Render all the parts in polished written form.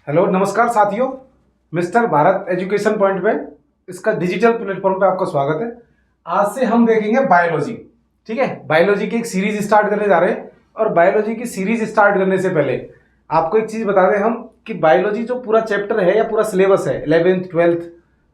Hello नमस्कार साथियों। Mister Bharat education point पे इसका डिजिटल प्लेटफॉर्म पे आपका स्वागत है। आज से हम देखेंगे बायोलॉजी। ठीक है, बायोलॉजी की एक सीरीज स्टार्ट करने जा रहे हैं। और बायोलॉजी की सीरीज स्टार्ट करने से पहले आपको एक चीज़ बता दें हम कि बायोलॉजी जो पूरा चैप्टर है या पूरा सिलेबस है 11th 12th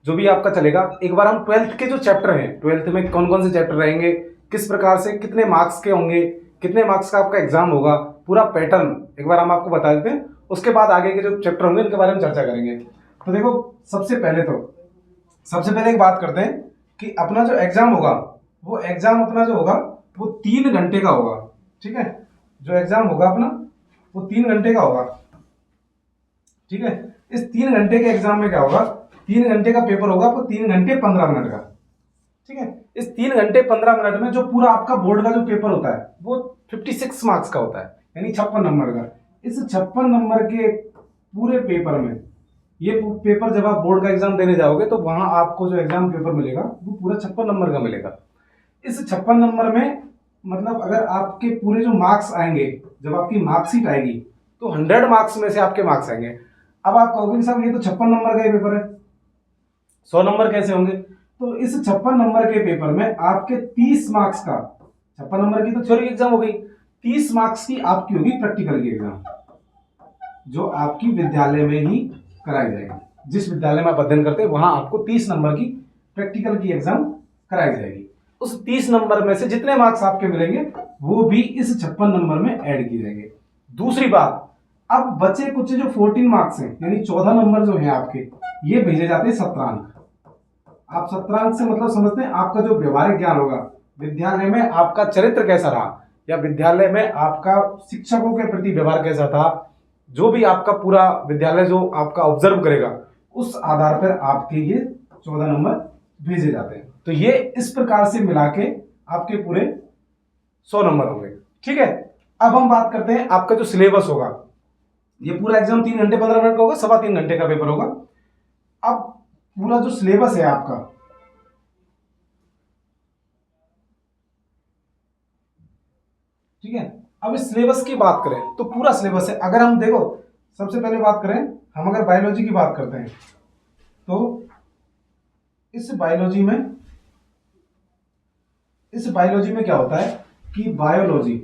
जो भी आपका चलेगा, एक बार हम 12th के जो चैप्टर हैं, 12th में कौन कौन से चैप्टर रहेंगे, किस प्रकार से कितने मार्क्स के होंगे, कितने मार्क्स का आपका एग्जाम होगा, पूरा पैटर्न एक बार हम आपको बता देते हैं। उसके बाद आगे के जो चैप्टर होंगे इनके बारे में चर्चा करेंगे। तो देखो, सबसे पहले एक बात करते हैं कि अपना जो एग्जाम होगा वो एग्जाम अपना जो होगा वो 3 घंटे का होगा। ठीक है, जो एग्जाम होगा अपना वो 3 घंटे का होगा। ठीक है, इस 3 घंटे के एग्जाम में क्या होगा, 3 घंटे का पेपर होगा, वो 3 घंटे 15 मिनट का। ठीक है, इस 3 घंटे 15 मिनट में जो पूरा आपका बोर्ड का जो पेपर होता है वो 56 मार्क्स का होता है, यानी 56 नंबर का। इस 56 नंबर के पूरे पेपर में, ये पेपर जब आप बोर्ड का एग्जाम देने जाओगे तो वहां आपको जो एग्जाम पेपर मिलेगा वो पूरा 56 नंबर का मिलेगा। इस 56 नंबर में मतलब अगर आपके पूरे जो मार्क्स आएंगे, जब आपकी मार्कशीट आएगी तो 100 मार्क्स में से आपके मार्क्स आएंगे। अब आप कहोगे कि साहब ये तो 56 नंबर का ही पेपर है, 100 नंबर कैसे होंगे? तो इस 56 नंबर के पेपर में आपके 30 मार्क्स का, 56 नंबर की तो थ्योरी एग्जाम हो गई, 30 मार्क्स की आपकी होगी प्रैक्टिकल की एग्जाम, जो आपकी विद्यालय में ही कराई जाएगी। जिस विद्यालय में आप अध्ययन करते हैं वहां आपको 30 नंबर की प्रैक्टिकल की एग्जाम कराई जाएगी। उस 30 नंबर में से जितने मार्क्स आपके मिलेंगे वो भी इस 56 नंबर में ऐड किए जाएंगे। दूसरी बात, अब बचे कुछ जो 14 मार्क्स हैं, यानी 14 नंबर जो है आपके, ये भेजे जाते हैं सत्रांक। आप सत्रांक से मतलब समझते हैं आपका जो व्यवहारिक ज्ञान होगा, विद्यालय में आपका चरित्र कैसा रहा, या विद्यालय में आपका शिक्षकों के प्रति व्यवहार कैसा था, जो भी आपका पूरा विद्यालय जो आपका ऑब्जर्व करेगा उस आधार पर आपके ये 14 नंबर भेजे जाते हैं। तो ये इस प्रकार से मिला के आपके पूरे 100 नंबर होंगे। ठीक है, अब हम बात करते हैं आपका जो सिलेबस होगा। ये पूरा एग्जाम 3 घंटे 15 मिनट का होगा, 3.25 घंटे का पेपर होगा। अब पूरा जो सिलेबस है आपका, ठीक है, अब इस सिलेबस की बात करें तो पूरा सिलेबस है। अगर हम देखो, सबसे पहले बात करें, हम अगर बायोलॉजी की बात करते हैं तो इस बायोलॉजी में क्या होता है कि बायोलॉजी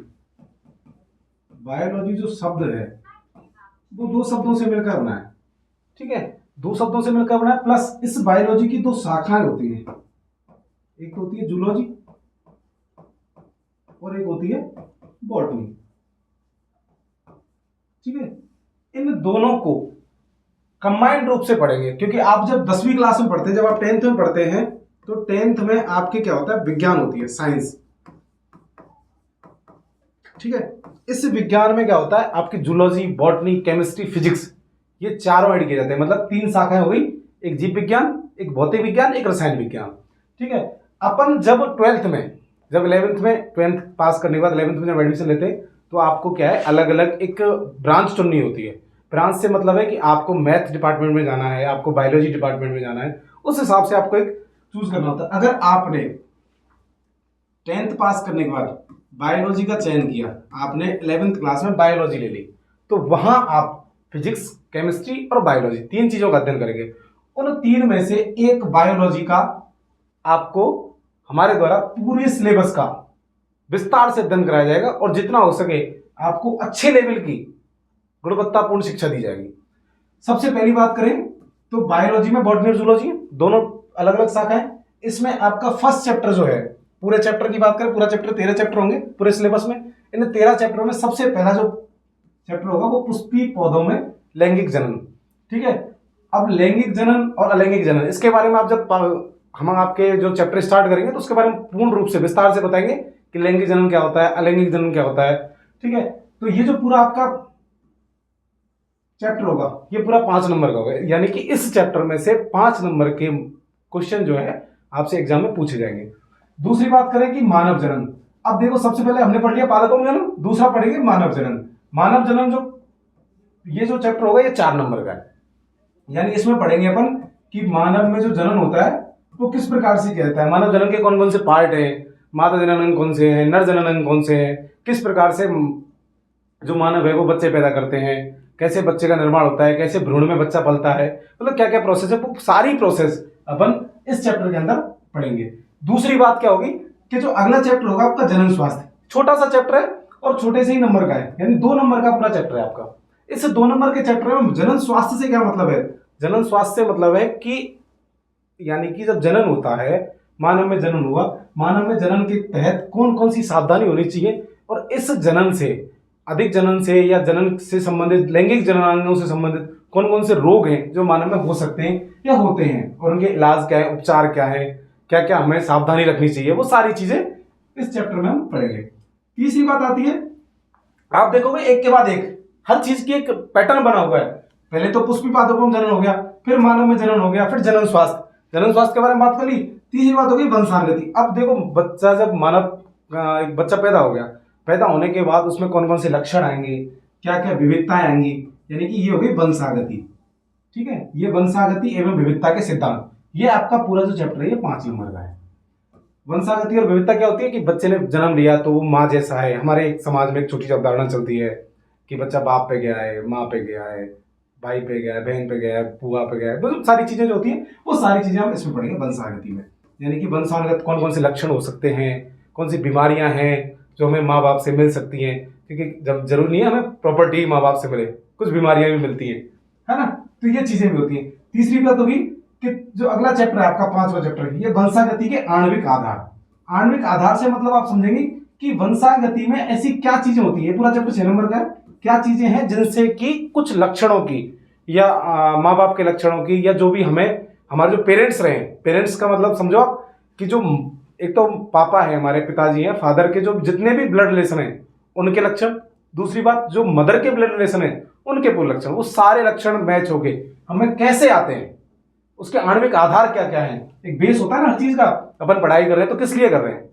जो शब्द है वो 2 शब्दों से मिलकर बना है। ठीक है, 2 शब्दों से मिलकर बना है, प्लस इस बायोलॉजी की 2 शाखाएं होती हैं। एक तो होती है जूलॉजी और एक होती है बॉटनी। ठीक है, इन दोनों को कंबाइंड रूप से पढ़ेंगे, क्योंकि आप जब 10वीं क्लास में पढ़ते हैं, जब आप 10th में पढ़ते हैं तो 10th में आपके क्या होता है, विज्ञान होती है, साइंस। ठीक है, इस विज्ञान में क्या होता है, आपकी जूलॉजी, बॉटनी, केमिस्ट्री, फिजिक्स, ये चारों ऐड किए जाते हैं। मतलब 3 शाखाएं हो गई, एक जीव विज्ञान, एक भौतिक विज्ञान, एक रसायन विज्ञान। ठीक है, अपन जब 12th में, जब 11th में 12th पास करने के बाद 11th में जब एडमिशन लेते हैं तो आपको क्या है, अलग अलग एक ब्रांच चुननी होती है। ब्रांच से मतलब है कि आपको मैथ डिपार्टमेंट में जाना है, आपको बायोलॉजी डिपार्टमेंट में जाना है, उस हिसाब से आपको एक चूज करना होता है। अगर आपने 10th पास करने के बाद बायोलॉजी का चयन किया, आपने 11th क्लास में बायोलॉजी ले ली, तो वहां आप फिजिक्स, केमिस्ट्री और बायोलॉजी 3 चीजों का अध्ययन करेंगे। उन 3 में से एक बायोलॉजी का आपको हमारे द्वारा पूरे सिलेबस का विस्तार से अध्ययन कराया जाएगा, और जितना हो सके आपको अच्छे लेवल की गुणवत्तापूर्ण शिक्षा दी जाएगी। सबसे पहली बात करें तो बायोलॉजी में बॉटनी और जूलॉजी दोनों अलग अलग शाखाएं। इसमें आपका फर्स्ट चैप्टर जो है, पूरे चैप्टर की बात करें, पूरा चैप्टर 13 चैप्टर होंगे पूरे सिलेबस में। इन 13 चैप्टरों में सबसे पहला जो चैप्टर होगा वो पुष्पी पौधों में लैंगिक जनन। ठीक है, अब लैंगिक जनन और अलैंगिक जनन, इसके बारे में आप जब हम आपके जो चैप्टर स्टार्ट करेंगे तो उसके बारे में पूर्ण रूप से विस्तार से बताएंगे कि लैंगिक जनन क्या होता है, अलैंगिक जनन क्या होता है। ठीक है, तो ये जो पूरा आपका चैप्टर होगा ये पूरा 5 नंबर का होगा, यानी कि इस चैप्टर में से 5 नंबर के क्वेश्चन जो है आपसे एग्जाम में पूछे जाएंगे। दूसरी बात करें कि मानव जनन। अब देखो, सबसे पहले हमने पढ़ लिया पादपों में जनन, दूसरा पढ़ेंगे मानव जनन। मानव जनन जो ये जो चैप्टर होगा ये 4 नंबर का है, यानी इसमें पढ़ेंगे अपन कि मानव में जो जनन होता है वो किस प्रकार से किया जाता है, मानव जनन के कौन कौन से पार्ट है, मादा जनन कौन से हैं, नर जनन कौन से हैं, किस प्रकार से जो मानव है वो बच्चे पैदा करते हैं, कैसे बच्चे का निर्माण होता है, कैसे भ्रूण में बच्चा पलता है, मतलब क्या क्या प्रोसेस है, वो सारी प्रोसेस अपन इस चैप्टर के अंदर पढ़ेंगे। दूसरी बात क्या होगी कि जो अगला चैप्टर होगा आपका जनन स्वास्थ्य, छोटा सा चैप्टर है और छोटे से ही नंबर का है, यानी 2 नंबर का पूरा चैप्टर है आपका। इस 2 नंबर के चैप्टर में जनन स्वास्थ्य से क्या मतलब है? जनन स्वास्थ्य से मतलब है कि यानी कि जब जनन होता है, मानव में जनन हुआ, मानव में जनन के तहत कौन कौन सी सावधानी होनी चाहिए, और इस जनन से, अधिक जनन से या जनन से संबंधित लैंगिक जननांगों से संबंधित कौन कौन से रोग हैं जो मानव में हो सकते हैं या होते हैं, और उनके इलाज क्या है, उपचार क्या है, क्या क्या हमें सावधानी रखनी चाहिए, वो सारी चीजें इस चैप्टर में हम पढ़ेंगे। तीसरी बात आती है, आप देखोगे एक के बाद एक हर चीज की एक पैटर्न बना हुआ है। पहले तो पुष्पी पादपों में जनन हो गया, फिर मानव में जनन हो गया, फिर जनन स्वास्थ्य, जनन स्वास्थ्य के बारे में बात कर ली। तीसरी बात होगी वंशानुगति। अब देखो बच्चा, जब मानव एक बच्चा पैदा हो गया, पैदा होने के बाद उसमें कौन कौन से लक्षण आएंगे, क्या क्या विविधताएं आएंगी, यानी कि ये हो गई वंशागति। ठीक है, ये वंशागति एवं विविधता के सिद्धांत, ये आपका पूरा जो चैप्टर है ये 5 नंबर का है। वंशागति और विविधता क्या होती है कि बच्चे ने जन्म लिया तो वो माँ जैसा है। हमारे समाज में एक छोटी सी अवधारणा चलती है कि बच्चा बाप पे गया है, माँ पे गया है, भाई पे गया है, बहन पे गया है, बुआ पे गया है, मतलब सारी चीजें जो होती हैं वो सारी चीजें हम इसमें पढ़ेंगे वंशागति में। यानी कि वंशानुगत कौन कौन से लक्षण हो सकते हैं, कौन सी बीमारियां हैं जो हमें माँ बाप से मिल सकती हैं, क्योंकि जब जरूरी नहीं है हमें प्रॉपर्टी माँ बाप से मिले, कुछ बीमारियां भी मिलती हैं, है ना, तो ये चीजें भी होती हैं। तीसरी बात होगी कि जो अगला चैप्टर है आपका 5वां चैप्टर, ये वंशागति के आणविक आधार। आणविक आधार से मतलब आप समझेंगे कि वंशागति में ऐसी क्या चीजें होती है, पूरा चैप्टर 6 नंबर का है, क्या चीजें हैं जिनसे कि कुछ लक्षणों की या माँ बाप के लक्षणों की, या जो भी हमें हमारे जो पेरेंट्स रहे, पेरेंट्स का मतलब समझो आप कि जो एक तो पापा है, हमारे पिताजी हैं, फादर के जो जितने भी ब्लड रिलेशन हैं उनके लक्षण, दूसरी बात जो मदर के ब्लड रिलेशन है उनके पूरे लक्षण, वो सारे लक्षण मैच हो गए, हमें कैसे आते हैं, उसके आणविक आधार क्या क्या है। एक बेस होता है ना हर चीज का, अपन पढ़ाई कर रहे हैं तो किस लिए कर रहे हैं,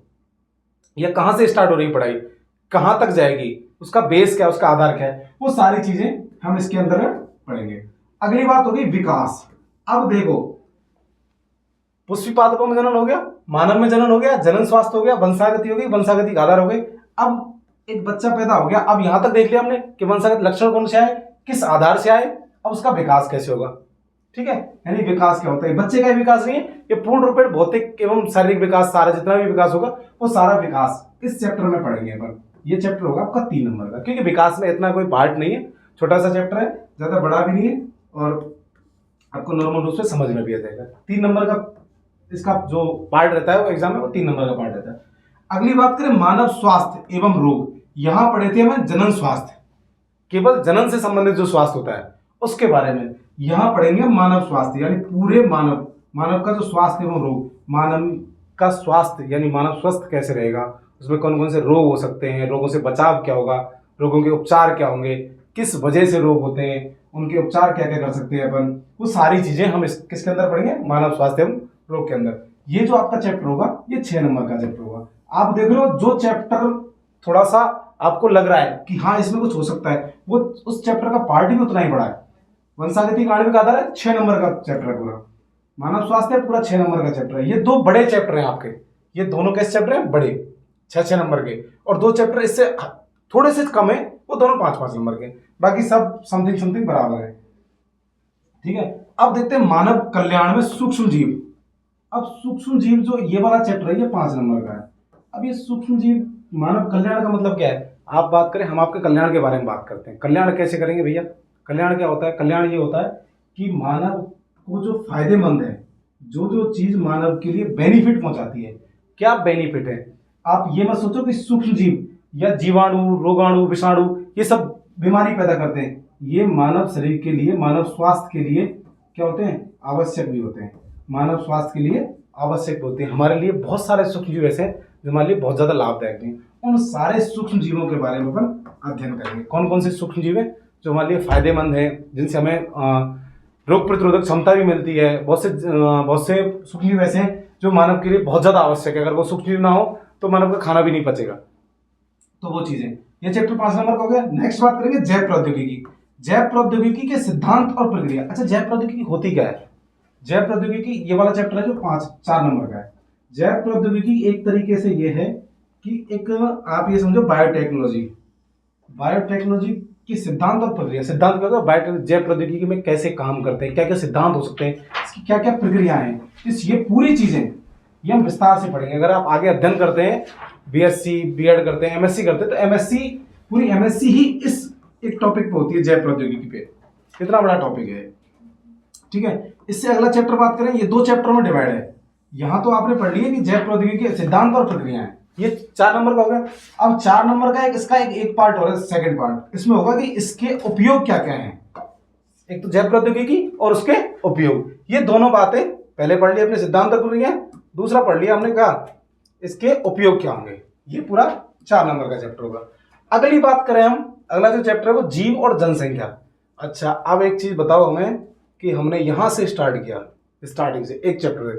या कहां से स्टार्ट हो रही है पढ़ाई, कहां तक जाएगी, उसका बेस क्या, उसका आधार क्या है, वो सारी चीजें हम इसके अंदर पढ़ेंगे। अगली बात होगी विकास। अब देखो पुष्पी पादपों में जनन हो गया, मानव में जनन हो गया, जनन स्वास्थ्य हो गया, वंशागति हो गई, वंशागति का आधार हो गई। अब एक बच्चा पैदा हो गया, अब यहां तक देख लिया हमने कि वंशागत लक्षण कौन से आए, किस आधार से आए, अब उसका विकास कैसे होगा। ठीक है, यानी विकास क्या होता है, बच्चे का विकास नहीं है, ये पूर्ण रूप से भौतिक एवं शारीरिक विकास, सारा जितना भी विकास होगा वो सारा विकास इस चैप्टर में पढ़ेंगे अपन। ये चैप्टर होगा आपका 3 नंबर का, क्योंकि विकास में इतना कोई पार्ट नहीं है, छोटा सा चैप्टर है, ज्यादा बड़ा भी नहीं है, और आपको नॉर्मल रूप से समझ में भी आ जाएगा। 3 नंबर का इसका जो पार्ट रहता है वो एग्जाम में वो 3 नंबर का पार्ट रहता है। अगली बात करें मानव स्वास्थ्य एवं रोग, यहां पढ़े थे हमें जनन स्वास्थ्य, केवल जनन से संबंधित जो स्वास्थ्य होता है उसके बारे में। यहां पढ़ेंगे मानव स्वास्थ्य, यानी पूरे मानव, मानव का जो स्वास्थ्य एवं रोग, मानव का स्वास्थ्य यानी मानव स्वस्थ कैसे रहेगा, उसमें कौन कौन से रोग हो सकते हैं, रोगों से बचाव क्या होगा, रोगों के उपचार क्या होंगे, किस वजह से रोग होते हैं, उनके उपचार क्या क्या कर सकते हैं अपन, वो सारी चीजें हम किसके अंदर पढ़ेंगे, मानव स्वास्थ्य एवं रोग के अंदर। ये जो आपका चैप्टर होगा ये 6 नंबर का चैप्टर होगा। आप देख रहे हो जो चैप्टर थोड़ा सा आपको लग रहा है कि हाँ इसमें कुछ हो सकता है, वो उस चैप्टर का पार्ट भी उतना ही बड़ा है। वंशागति का आणविक आधार है, 6 नंबर का चैप्टर है पूरा। मानव स्वास्थ्य पूरा 6 नंबर का चैप्टर है। ये 2 बड़े चैप्टर हैं आपके, ये दोनों कैसे चैप्टर हैं, बड़े 6 नंबर के, और 2 चैप्टर इससे थोड़े से कम है, वो दोनों 5 नंबर के, बाकी सब समथिंग समथिंग बराबर है। ठीक है, अब देखते हैं मानव कल्याण में सूक्ष्म जीव। अब सूक्ष्म जीव जो ये वाला चैप्टर है ये 5 नंबर का है। अब ये सूक्ष्म जीव मानव कल्याण का मतलब क्या है, आप बात करें, हम आपके कल्याण के बारे में बात करते हैं। कल्याण कैसे करेंगे भैया, कल्याण क्या होता है, कल्याण ये होता है कि मानव को जो फायदेमंद है, जो जो चीज मानव के लिए बेनिफिट पहुंचाती है, क्या बेनिफिट है। आप ये मत सोचो कि सूक्ष्म जीव या जीवाणु, रोगाणु, विषाणु ये सब बीमारी पैदा करते हैं, ये मानव शरीर के लिए, मानव स्वास्थ्य के लिए क्या होते हैं, आवश्यक भी होते हैं। मानव स्वास्थ्य के लिए आवश्यक होते हैं। हमारे लिए बहुत सारे सूक्ष्म जीव ऐसे हैं जो हमारे लिए बहुत ज्यादा लाभदायक हैं। उन सारे सूक्ष्म जीवों के बारे में अपन अध्ययन करेंगे। कौन कौन से सूक्ष्म जीव हैं जो हमारे लिए फायदेमंद है, जिनसे हमें रोग प्रतिरोधक क्षमता भी मिलती है। बहुत से सूक्ष्म जीव ऐसे हैं जो मानव के लिए बहुत ज्यादा आवश्यक है, अगर वो सूक्ष्म जीव ना हो तो मानव का खाना भी नहीं पचेगा। तो वो चीजें, ये चैप्टर 5 नंबर का हो गया। नेक्स्ट बात करेंगे जैव प्रौद्योगिकी। जैव प्रौद्योगिकी के सिद्धांत और प्रक्रिया। अच्छा, जैव प्रौद्योगिकी होती क्या है, जैव प्रौद्योगिकी ये वाला चैप्टर है जो 4 नंबर का है। जैव प्रौद्योगिकी एक तरीके से ये है कि एक आप ये समझो बायोटेक्नोलॉजी। बायोटेक्नोलॉजी कि सिद्धांत और प्रक्रिया। सिद्धांत क्या होता है, जैव प्रौद्योगिकी में कैसे काम करते हैं, क्या क्या सिद्धांत हो सकते हैं, इसकी क्या क्या प्रक्रियाएं हैं, ये पूरी चीजें ये हम विस्तार से पढ़ेंगे। अगर आप आगे अध्ययन करते हैं, बीएससी बीएड करते हैं, एमएससी करते हैं, तो एमएससी पूरी एमएससी ही इस एक टॉपिक पे होती है, जैव प्रौद्योगिकी पे। कितना बड़ा टॉपिक है, ठीक है। इससे अगला चैप्टर बात करें, ये 2 चैप्टर में डिवाइड है। यहां तो आपने पढ़ लिया कि जैव प्रौद्योगिकी के सिद्धांत और प्रक्रियाएं, ये 4 नंबर का हो गया। अब 4 नंबर का इसका एक पार्ट हो रहा है, सेकंड पार्ट। इसमें होगा कि इसके उपयोग क्या क्या हैं। एक तो जैव प्रौद्योगिकी और उसके उपयोग, ये दोनों बातें पहले पढ़ ली अपने, सिद्धांत और प्रक्रिया। दूसरा पढ़ लिया हमने कहा इसके उपयोग क्या होंगे। ये पूरा 4 नंबर का चैप्टर होगा। अगली बात करें हम, अगला जो चैप्टर है वो जीव और जनसंख्या। अच्छा, अब एक चीज बताओ हमें कि हमने यहां से स्टार्ट किया, स्टार्टिंग से एक चैप्टर है,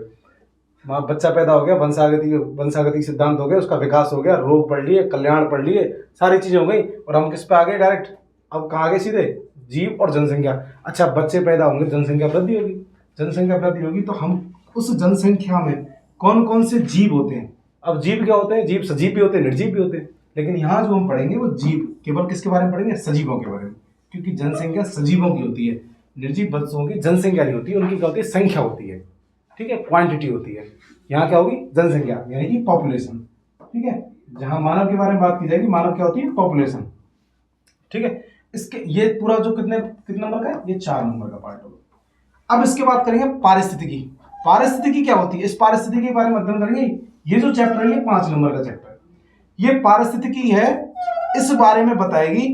वहां बच्चा पैदा हो गया, वंशागति सिद्धांत हो गया, उसका विकास हो गया, रोग पढ़ लिए, कल्याण पढ़ लिए, सारी चीजें हो गई, और हम किस पे आ गए डायरेक्ट। अब कहाँ गए सीधे, जीव और जनसंख्या। अच्छा, बच्चे पैदा होंगे, जनसंख्या वृद्धि होगी, जनसंख्या वृद्धि होगी तो हम उस जनसंख्या में कौन कौन से जीव होते हैं। अब जीव क्या होते हैं, जीव सजीव भी होते हैं, निर्जीव भी होते हैं, लेकिन यहाँ जो हम पढ़ेंगे वो जीव, केवल किसके बारे में पढ़ेंगे, सजीवों के बारे में, क्योंकि जनसंख्या सजीवों की होती है, निर्जीव बच्चों की जनसंख्या नहीं होती है, उनकी क्या होती है, संख्या होती है, ठीक है, क्वांटिटी होती है। यहाँ क्या होगी, जनसंख्या यानी कि पॉपुलेशन, ठीक है। जहां मानव के बारे में बात की जाएगी, मानव क्या होती है, पॉपुलेशन, ठीक है। इसके ये पूरा जो कितने नंबर का है, ये 4 नंबर का पार्ट होगा। अब इसके बाद करेंगे पारिस्थितिकी। पारिस्थितिकी क्या होती है, इस पारिस्थितिकी के बारे में अध्ययन करेंगे। ये जो चैप्टर है ये 5 नंबर का चैप्टर है। ये पारिस्थितिकी है, इस बारे में बताएगी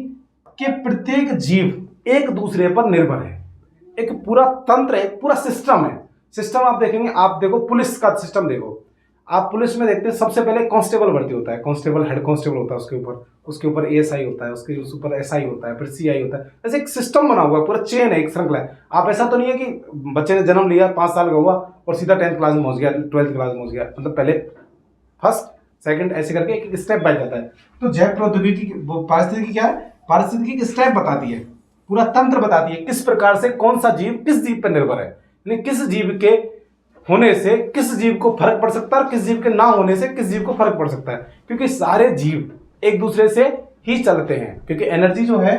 कि प्रत्येक जीव एक दूसरे पर निर्भर है, एक पूरा तंत्र है, पूरा सिस्टम है। सिस्टम आप देखेंगे, आप देखो पुलिस का सिस्टम देखो, आप पुलिस में देखते हैं सबसे पहले कांस्टेबल भर्ती होता है, कांस्टेबल हेड कांस्टेबल होता है, उसके ऊपर एएसआई होता है, उसके ऊपर एसआई होता है, फिर सीआई होता है। ऐसे एक सिस्टम बना हुआ है, पूरा चेन है, एक श्रृंखला है। आप ऐसा तो नहीं है कि बच्चे ने जन्म लिया, 5 साल का हुआ और सीधा 10th क्लास में पहुंच गया, 12th क्लास में पहुंच गया, मतलब पहले फर्स्ट सेकंड ऐसे करके एक स्टेप बाय जाता है। तो जैव प्रौद्योगिकी पारिस्थितिकी क्या है, पारिस्थितिकी की स्टेप बताती है, पूरा तंत्र बताती है, किस प्रकार से कौन सा जीव किस जीव पर निर्भर है, यानी किस जीव के होने से किस जीव को फर्क पड़ सकता है और किस जीव के ना होने से किस जीव को फर्क पड़ सकता है, क्योंकि सारे जीव एक दूसरे से ही चलते हैं। क्योंकि एनर्जी जो है,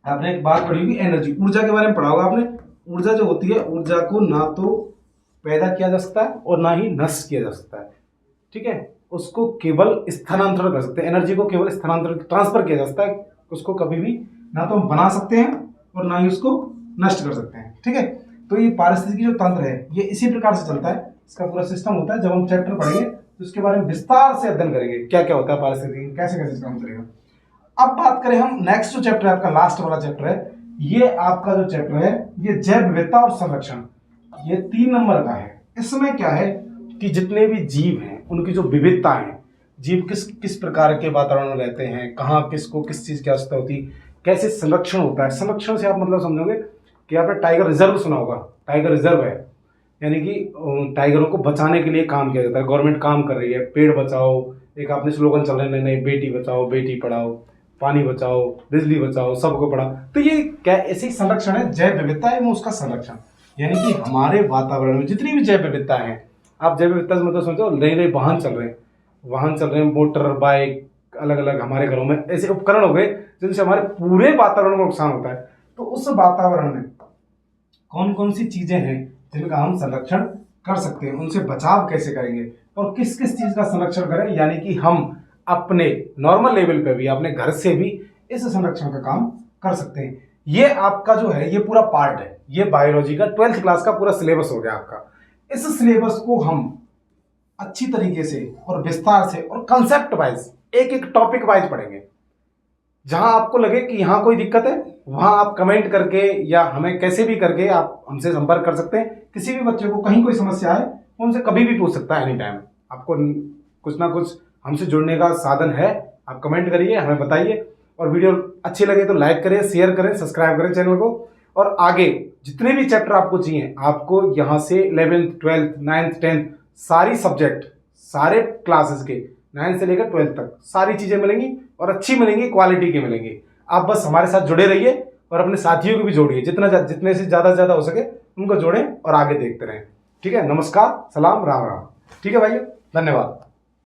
आपने एक बात पढ़ी होगी एनर्जी, ऊर्जा के बारे में पढ़ा होगा आपने। ऊर्जा जो होती है, ऊर्जा को ना तो पैदा किया जा सकता है और ना ही नष्ट किया जा सकता है, ठीक है। उसको केवल स्थानांतरण कर सकते हैं, एनर्जी को केवल स्थानांतरण ट्रांसफर किया जा सकता है, उसको कभी भी ना तो हम बना सकते हैं और ना ही उसको नष्ट कर सकते हैं, ठीक है। तो ये पारिस्थितिकी जो तंत्र है ये इसी प्रकार से चलता है, इसका पूरा सिस्टम होता है। जब हम चैप्टर पढ़ेंगे तो इसके बारे में विस्तार से अध्ययन करेंगे, क्या क्या होता है पारिस्थितिकी, कैसे कैसे काम करेगा। अब बात करें हम नेक्स्ट जो चैप्टर है, आपका लास्ट वाला चैप्टर है, ये आपका जो चैप्टर है ये जैव विविधता और संरक्षण, ये 3 नंबर का है। इसमें क्या है कि जितने भी जीव हैं उनकी जो विविधता है, जीव किस किस प्रकार के वातावरण में रहते हैं, कहाँ किसको किस चीज की आवश्यकता होती है, कैसे संरक्षण होता है। संरक्षण से आप मतलब समझोगे कि आपने टाइगर रिजर्व सुना होगा, टाइगर रिजर्व है, यानी कि टाइगरों को बचाने के लिए काम किया जाता है, गवर्नमेंट काम कर रही है, पेड़ बचाओ, एक आपने स्लोगन चल रहे हैं नए, बेटी बचाओ बेटी पढ़ाओ, पानी बचाओ बिजली बचाओ सबको पढ़ाओ। तो ये क्या ऐसे ही संरक्षण है, जैव विविधता है उसका संरक्षण, यानी कि हमारे वातावरण में जितनी भी जैव विविधता है, आप जैव विविधता से मतलब समझो नए नए वाहन चल रहे हैं, मोटर बाइक अलग अलग हमारे घरों में ऐसे उपकरण हो गए जिनसे हमारे पूरे वातावरण को नुकसान होता है। तो उस वातावरण में कौन कौन सी चीजें हैं जिनका हम संरक्षण कर सकते हैं, उनसे बचाव कैसे करेंगे और किस किस चीज का संरक्षण करें, यानी कि हम अपने नॉर्मल लेवल पे भी अपने घर से भी इस संरक्षण का काम कर सकते हैं। ये आपका जो है ये पूरा पार्ट है, ये बायोलॉजी का 12th क्लास का पूरा सिलेबस हो गया आपका। इस सिलेबस को हम अच्छी तरीके से और विस्तार से और कंसेप्ट वाइज एक एक टॉपिक वाइज पढ़ेंगे। जहां आपको लगे कि यहां कोई दिक्कत है वहां आप कमेंट करके या हमें कैसे भी करके आप हमसे संपर्क कर सकते हैं। किसी भी बच्चे को कहीं कोई समस्या है वो हमसे कभी भी पूछ सकता है, एनी टाइम। आपको कुछ ना कुछ हमसे जुड़ने का साधन है, आप कमेंट करिए, हमें बताइए। और वीडियो अच्छी लगे तो लाइक करें, शेयर करें, सब्सक्राइब करें चैनल को। और आगे जितने भी चैप्टर आपको चाहिए, आपको यहाँ से 11th 12th 9th 10th सारी सब्जेक्ट सारे क्लासेस के 9th से लेकर 12th तक सारी चीजें मिलेंगी और अच्छी मिलेंगी, क्वालिटी के मिलेंगी। आप बस हमारे साथ जुड़े रहिए और अपने साथियों को भी जोड़िए, जितने से ज़्यादा हो सके उनको जोड़ें और आगे देखते रहें। ठीक है, नमस्कार, सलाम, राम राम। ठीक है भाइयों, धन्यवाद।